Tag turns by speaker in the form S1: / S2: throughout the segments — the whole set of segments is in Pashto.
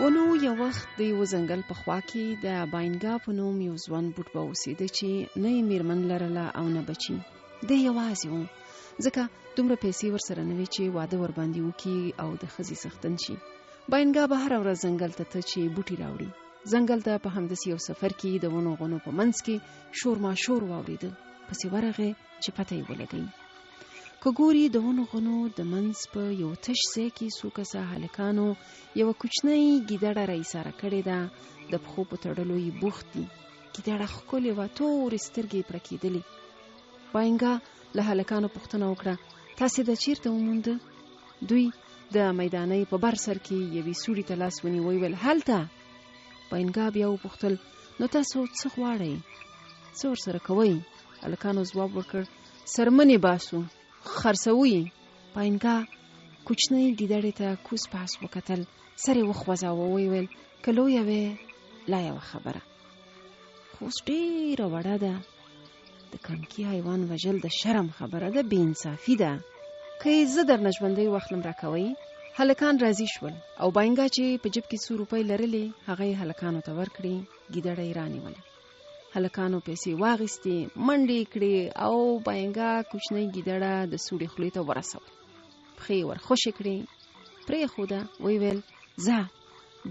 S1: ونو یو وخت د یو ځنګل په خوا کې د باینګا په نوم یو ځوان بوټ به اوسېده چې نه یې میرمن لرله او نه بچي. دی یوازې و، ځکه دومره پیسې ورسره نه وې چې واده ورباندې وکړي او د ښځې څښتن شي. باینګا به هره ورځ ځنګل ته چې بوټي راوړي. ځنګل ته په همداسې یو سفر کې د ونو غنو په منځ کې شور ماشور واورېده. پسې ورغې چې پته یې ولګوي. که ګوري د ونو غنو د منځ په یو تش ځای کې څو کسه هلکانو یوه کوچنۍ ګیدړه راایساره کړې ده. د پښو په تړلو یې بوخت دي. ګیدړه ښکلې وه، تورې سترګې یې پړکېدلې. باینګا له هلکانو پوښتنه وکړه، تاسې دا چیرته ومونده؟ دوی د میدانۍ په بر سر کې یوې سوړي ته لاس ونیو. ویل هلته. باینګا بیا وپوښتل، نو تاسو څه غواړئ؟ څه ورسره کوئ؟ هلکانو ځواب ورکړ، څرمنې باسو، خرڅوي. باینګا کوچنۍ ګیدړې ته کوس پاس وکتل، سر یې وخوځاوه. ویل که لویه وې لا یوه خبره، خو اوس ډېره وړه ده. د کنکي حیوان وژل د شرم خبره ده، بې انصافي ده. که یې زه درنه ژوندی واخلم راکوئ؟ هلکان راضي شول او باینګا چې په جیب کې 100 روپۍ لرلې هغه یې هلکانو ته ورکړې. ګیدړه یې رانیوله. هلکانو پیسې واغستې، منډې کړې او باینګا کوچنۍ ګیدړه د سوړې خولې ته ورسول. پښې یې ورخوشې کړې، پرېښوده. ویل ځه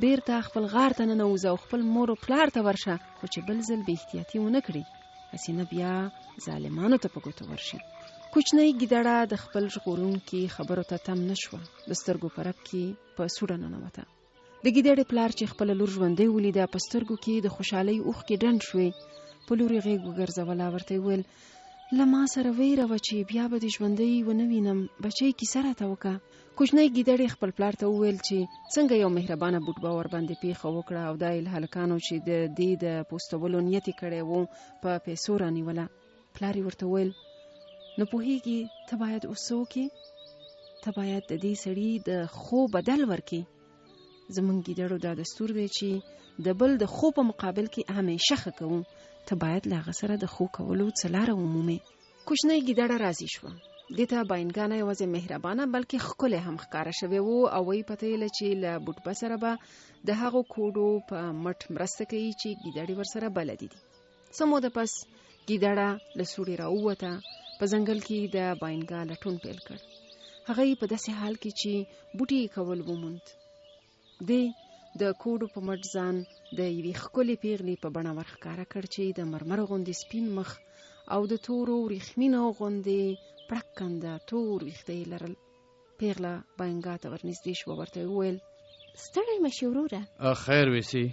S1: بیرته خپل غار ته ننوځه او خپل مور و پلار ته ورشه، خو چې بل ځل بې احتیاطي ونه کړې، هسې نه بیا ظالمانو ته په ګوتو ورشي. کوچنۍ ګیدړه د خپل ژغورونکي خبرو ته تم نه شوه. د سترګو په رپ کې په سوړه ننوته. د ګیدړې پلار چې خپله لور ژوندۍ ولیده، په سترګو کې د خوشحالۍ اوښکې ډنډ شوې. په لور یې غېږ وګرځوله. ورته یې ویل له ما سره ویره وه چې بیا به دې ژوندۍ ونه وینم، بچی کیسه راته وکړه. کوچنۍ ګیدړې خپل پلار ته وویل چې څنګه یو مهربانه بوټ به ورباندې پیښه وکړه او دا یې هلکانو چې د دې د پوستولو نیت یې کړی و په پیسو رانیوله. پلار یې ورته ویل نو پوهېږي ته باید اوس څه وکړې؟ ته باید د دې سړي د خو بدل ورکړې. زمونږ ګیدړو دا دستور دی چې د بل د خو په مقابل کې همیشه ښه کوو. ته باید له هغه سره د خو کولو څه لاره ومومې. کوچنۍ ګیدړه راضي شوه. دې ته باینګا نه یوازې مهربانه بلکې ښکلی هم ښکاره شوی و او ویې پتهیله چې له بوټبه سره به د هغو کوډو په مټ مرسته کوي چې ګیدړې ورسره بلدې دي. څه موده پس ګیدړه له سوړې راووته. په ځنګل کې د باینګا لټون پیل کړ. هغه یې په داسې حال کې چې بوټي یې کول وموند. دی د کوډو په مټ ځان د یوې ښکلې پیغلې په بڼه ورښکاره کړ چې د مرمر غوندې سپین مخ او د تورو وریښمینو غوندې پړک کنده تور ویښته یې لرل. پیغله باینګا ته ورنږدې شوه. ورته یې وویل
S2: ستړی مه شې وروره.
S3: خیر ویسي.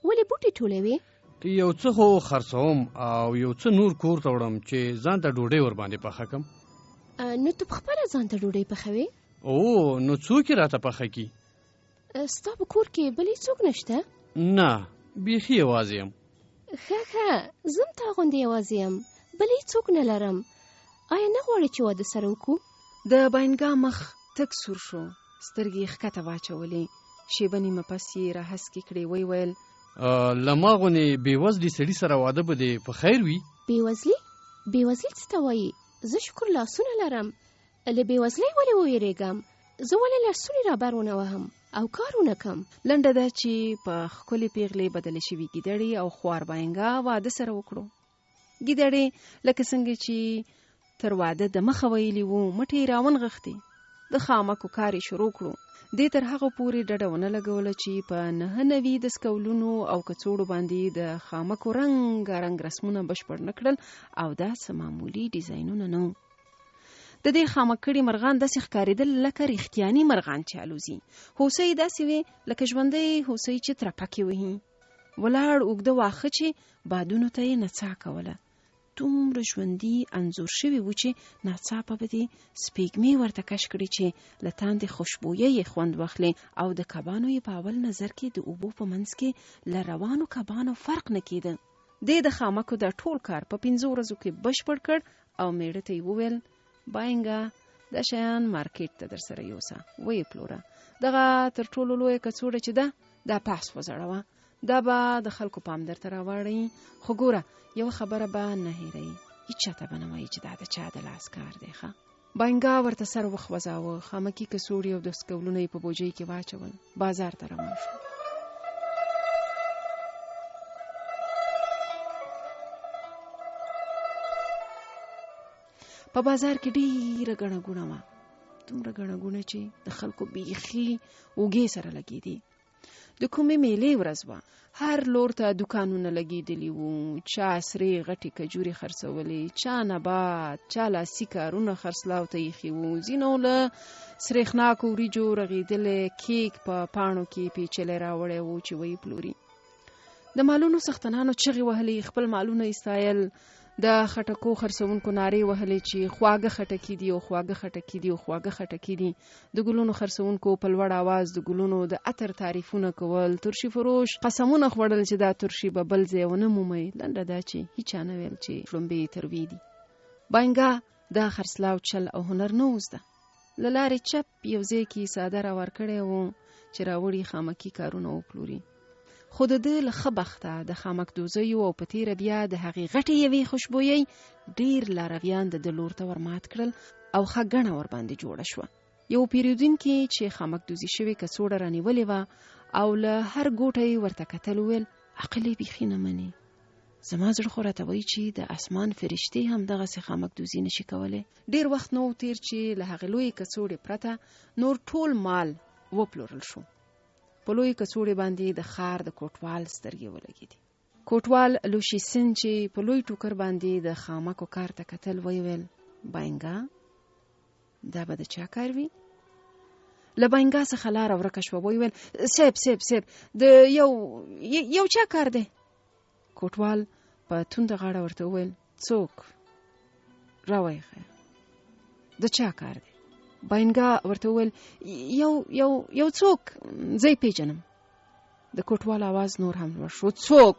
S2: ولې بوټي ټولوې؟
S3: یو څه خو خرڅوم او یو څه نور کور ته وړم چې ځان ته ډوډۍ ورباندې پخه کړم.
S2: نو ته پخپله ځان ته ډوډۍ پخوې؟
S3: او نو څوک یې راته پخه کړي؟
S2: ستا په کور کې بل هیڅوک نشته؟
S3: نه، بیخي یوازې یم.
S2: ښه زه هم تا غوندې یوازې یم، بل هیڅوک نه لرم. آیا نه غواړې چې واده سره وکړو؟
S1: د باینګا مخ تک سور شو. سترګې یې ښکته واچولې. شیبه نیمه پس یې راهسکې کړې. ویل
S3: له ما غوندې بېوزلي سړي سره واده به دې په خیر وي؟
S2: بېوزلي څه ته وایي؟ زه شکر لاسونه لرم. له بېوزلۍ ولې وویرېږم؟ زه ولې لاسونې رابر ونه وهم او کار ونه کم؟
S1: لنډه ده چې په ښکلې پیغلې بدلې شوي ګیدړې او خوار باینګا واده سره وکړو. ګیدړې لکه څنګه چې تر واده د مخه ویلي وو مټې یې راونغښتې. د خامکو کار یې شروع کړو. دې تر هغه پورې ډډه ونه لګوله چې په 9 دستکولونو او کڅوړو باندې د خامکو رنګارنګ رسمونه بشپړ نه کړل او دا څه معمولي ډیزاینونه نه. د دې خامک کړي مرغان داسې ښکارېدل لکه رښتیاني مرغان چې الوزي. هوسۍ داسې وې لکه ژوندۍ هوسۍ چې ترپکې وهي. ولاړ اوږده واښه چې بادونو ته یې نڅا کوله. دومره ژوندي انځور شوي وو چې ناڅاپه به دې سپېږمې ورته کش کړي چې له تاندې خوشبویه یې خوند واخلي او د کبانو یې په اول نظر کې د اوبو په منځ کې له روانو کبانو فرق نه کېده. دې د خامکو دا ټول کار په 5 ورځو کې بشپړ کړ او میړه ته یې وویل باینګا دا شیان مارکیټ ته در سره یوسه، ویې پلوره. دغه تر ټولو لویه کڅوړه چې ده دا پاس وزړوه. دا به د خلکو پام درته راوړی. خو ګوره یو خبره به نه هېروي، هیڅ چاته به نه وایي چې دا د چا د لاس کار دی. ښه باینګا ورته سر وخوځاوه. خامکي کڅوړې او دستکولونه یې په بوجۍ کې واچول. بازار ته روان شو. په بازار کې ډیره ګڼه ګوڼه وه، دومره ګڼه ګوڼه چې د خلکو بیخي اوږې سره لګېدې. د کومې میلې ورځ وه، هر لور ته دوکانونه لګېدلي وو، چا سرې غټې کجورې خرڅولې، چا نبات، چا لاسي کارونه خرڅلاو ته ایښي وو، ځینو له سرېښناکو وریجو رغېدلی کیک په پاڼو کې پیچلی راوړی وو چې ویې پلوري. د مالونو څښتنانو چغې وهلې، خپل مالونه یې ستایل، د خټکو خرڅونکو نارې وهلې چې خواږه خټکي دي او خواږه خټکي دي او خواږه خټکي دي. د ګلونو خرڅونکو په لوړ آواز د ګلونو د عطر تعریفونه کول، ترشي فروش قسمونه خوړل چې دا ترشي به بل ځای ونه مومئ. لنډه دا چې هیچا نه ویل چې شړومبې یې تروې دي. باینګا دا خرڅلاو چل او هنر نه وزده، له لارې چپ یو ځای کې ساده راور کړی و چې راوړي خامکي کارونه وپلوري. خو د ده له ښه بخته د خامک دوزیو او په تیره بیا د هغې غټې یوې خوشبویۍ ډېر لارویان د ده لور ته ورمات کړل او ښه ګڼه ورباندې جوړه شوه. یو پیرودونکي چې خامک دوزي شوې کڅوړه رانیولې وه او له هر ګوټه یې ورته کتل وویل عقل یې بیخي نه مني. زما زړه خو راته وایي چې د اسمان فرشتې هم دغسې خامک دوزي نشي کولی. ډېر وخت نه و تیر چې له هغې لویې کڅوړې پرته نور ټول مال وپلورل شو. په لوی کڅوړې باندې د ښار د کوټوال سترګې ولګېدې. کوټوال لوشي سن چې په لوی ټوکر باندې د خامکو کار ته کتل ویل باینګا دا به د چا کار وي؟ له باینګا څخه لاره ورکه شوه. ویل سیب د یو چا کار دی؟ کوټوال په تونده غاړه ورته وویل څوک؟ راوایخه د چا کار دی؟ باینګا ورته وویل یو څوک زه یې پیژنم. د کوټوال آواز نور هم لوړ شو څوک؟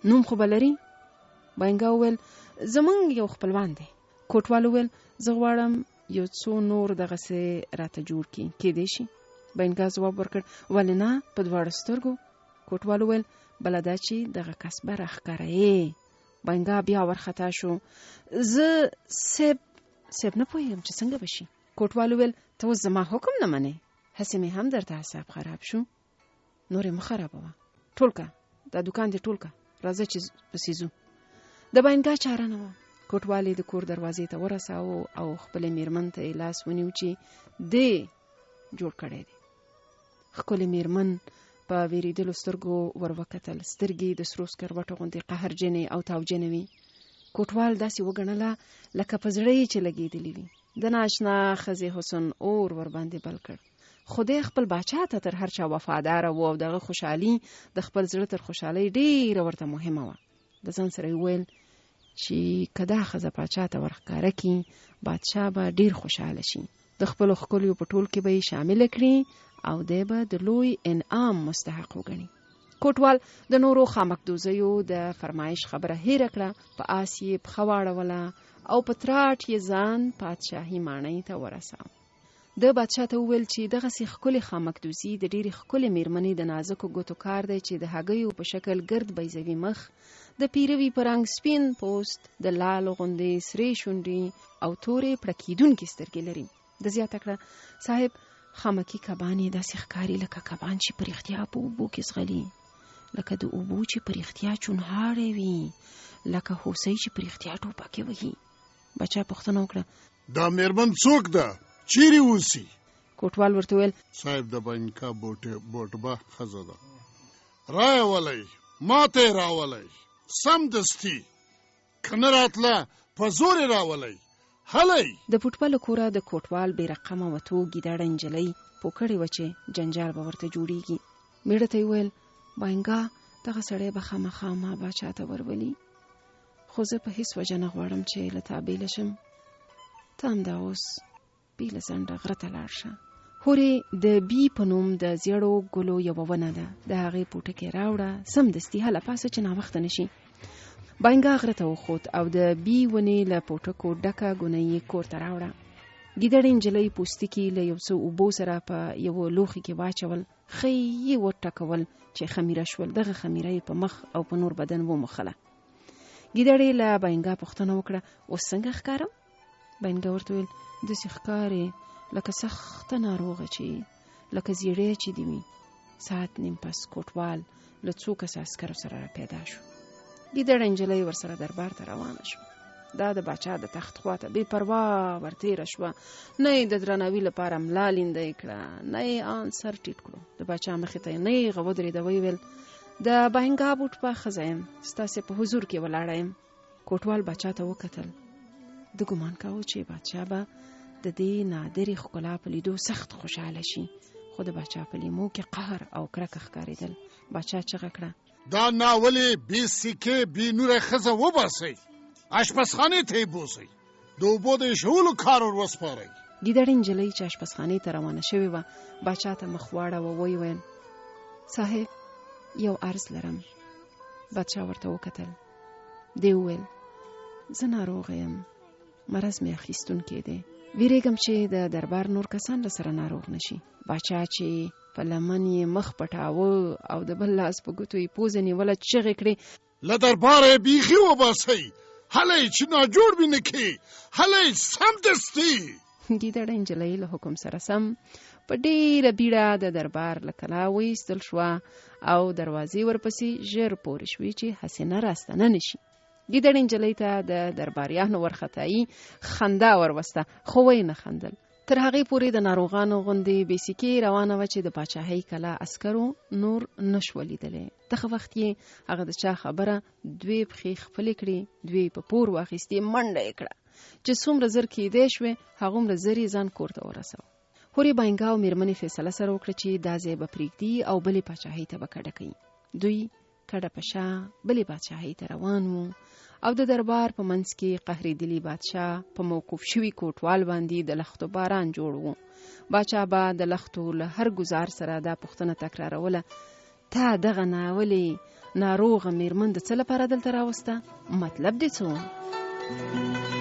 S1: نوم خو به لري؟ باینګا وویل زمونږ یو خپلوان دی. کوټوال وویل زه غواړم یو څو نور دغسې راته جوړ کړي، کیدای شي؟ باینګا ځواب ورکړ ولې نه، په دواړو سترګو. کوټوال وویل بله دا چې دغه کس به راښکاره یې. باینګا بیا ورخطا شو. زه سیب نه پوهېږم چې څنګه به شي. کوټوال وویل ته اوس زما حکم نه منې؟ هسې مې هم درته حساب خراب شو. نور یې مه خرابوه، ټول که دا دوکان دې ټول که، راځه چې پسې ځو. د باینګا چاره نه وه. کوټوال یې د کور دروازې ته ورساوه او خپلې میرمن ته یې لاس ونیو چې دې جوړ کړی دی. ښکلې میرمن په ویرېدلو سترګو ور وکتل. سترګې د سرو سکروټو غوندې قهرجنې او تاوجنې وې. کوټوال داسې وګڼله لکه په زړه یې چې لګېدلې وي. د ناشنا ښځې حسن اور ورباندې بل کړ. خدای خپل باچا ته تر هر چا وفاداره و او دغه خوشحالي د خپل زړه تر خوشحالۍ ډېره ورته مهمه وه. د ځان سره یې وویل چې که دا ښځه باچا ته ورښکاره کړي بادشاه به ډېر خوشحاله شي، د خپلو ښکلیو په ټول کې به یې شامله کړي او دی به د لوی انعام مستحق وګڼي. کوټوال د نورو خامک دوزیو د فرمایش خبره هیره کړه، په آس یې پښه واړوله او په تراټ یې ځان پادشاهي ماڼۍ ته ورساوه. د بادشاه ته وویل چې دغسې ښکلې خامک دوزي د ډېرې ښکلې میرمنې د نازکو ګوتو کار دی چې د هګیو په شکل ګرد بیضوي مخ، د پیروي په رنګ سپین پوست، د لالو غوندې سرې شونډې او تورې پړکېدونکې سترګې لري. د زیاته کړه صاحب خامکي کبان یې داسې ښکاري لکه کبان چې په رښتیا په اوبو کې ځغلي، لکه د اوبو چې په رښتیا چونهاړې وي، لکه هوسۍ چې په رښتیا ټوپکې وهي. بچا پوښتنه وکړه
S4: دا میرمن څوک ده؟ چیرې اوسي؟
S1: کوټوال ورته وویل
S4: صاحب د باینګا بوټبه ښځه ده، راولئ ماته یې راولئ سمدستي، که نه راتله په زور یې راولئ هلئ.
S1: د پوټبه له کوره د کوټوال بې رقمه وتو ګیدړه نجلۍ پوکړې وه چې جنجال به ورته جوړېږي. میړه ته یې وویل باینګا دغه سړی به خامخا ما باچا ته ورولي، خو زه په هیڅ وجه نه غواړم چې له تا بېله شم. ته همدا اوس بېله ځنډه غره ته لاړ شه. هورې د بي په نوم د زیړو ګلو یوه ونه ده، د هغې پوټکی راوړه، سمدستي هله پاسه چې ناوخته نه شي. باینګا غره ته وخوت او د بي ونې له پوټکو ډکه ګونۍ یې کور ته راوړه. ګیدړې نجلۍ پوستکي له یو څو اوبو سره په یوه لوښي کې واچول، ښه یې وټکول چې خمیره شول. دغه خمیره یې په مخ او په نور بدن وموښله. ګیدړې له باینګا پوښتنه وکړه اوس څنګه ښکارم؟ باینګا ورته ویل داسې ښکارې لکه سخته ناروغه چې لکه زیړی چې دي وي. ساعت نیم پس کوټوال له څو کسه عسکرو سره را پیدا شو. ګیدړه نجلۍ ورسره دربار ته روانه شوه. دا د باچا د تخت خواته بې پروا ورتېره شوه. نه یې د درناوي لپاره ملا لینده کړه، نه یې ان سر ټیټ کړو. د باچا مخې ته یې نیغه ودرېده، ویل د باینګا بوټبه ښځه یم، ستاسې په حضور کې ولاړه یم. کوټوال باچا ته وکتل. د ګمان کاوه چې باچا به د دې نادرې ښکلا په لیدو سخت خوشحاله شي، خو د باچا په لیمو کې قهر او کرکه ښکارېدل. باچا چغه کړه،
S4: دا ناولې بې سیکې بې نوره ښځه وباسئ، اشپزخانې ته یې بوځئ، د اوبو د ایښولو کار ور وسپارئ.
S1: ګیدړې نجلۍ چې اشپزخانې ته روانه شوې وه باچا ته مخ واړوه، ویل صاحب یو عرض لرم. باچا ورته وکتل. دی وویل زه ناروغه یم، مرض مې اخیستونکی دی، ویریږم چې د دربار نور کسان راسره ناروغ نشي. باچا چې په لمن یې مخ پټاوه او د بل لاس په ګوتو یې پوزه نیوله، چغې کړې
S4: له درباره یې بیخي وباسئ، هلی چې ناجوړ مې نه کړي، هلی سمدستي.
S1: ګیدړه نجلۍ له حکم سره سم په ډېره بیړه د دربار له کلا وایستل شوه او دروازې ورپسې ژر پورې شوې چې حسینه راستنه نشي. ګیدړې نجلۍ ته د درباریانو ورختایي خندا وروسته، خو ویې نه خندل. تر هغې پورې د ناروغانو غوندې بیسیکې روانه وه چې د پاچاهۍ کلا عسکرو نور نشوه لیدلی. دغه وخت یې هغه د چا خبره دوې پښې خپلې کړې، دوې په پور واخیستې، منډه یې کړه چې څومره زر کېدی شوې هغومره زر یې ځان کور ته ورسوه. هورې باینګا او میرمنې فیصله سره وکړه چې دا ځای به پرېږدي او بلې پاچاهۍ ته به کډه کوي. دوی کډه په شا بلې پاچاهۍ ته روان وو او د دربار په منځ کې قهرېدلي بادشاه په موقوف شوي کوټوال باندې د لښتو باران جوړ وو. باچا به د لښتو له هر ګزار سره دا پوښتنه تکراروله، تا دغه ناولې ناروغه میرمن د څه لپاره دلته راوسته؟ مطلب دې څه و؟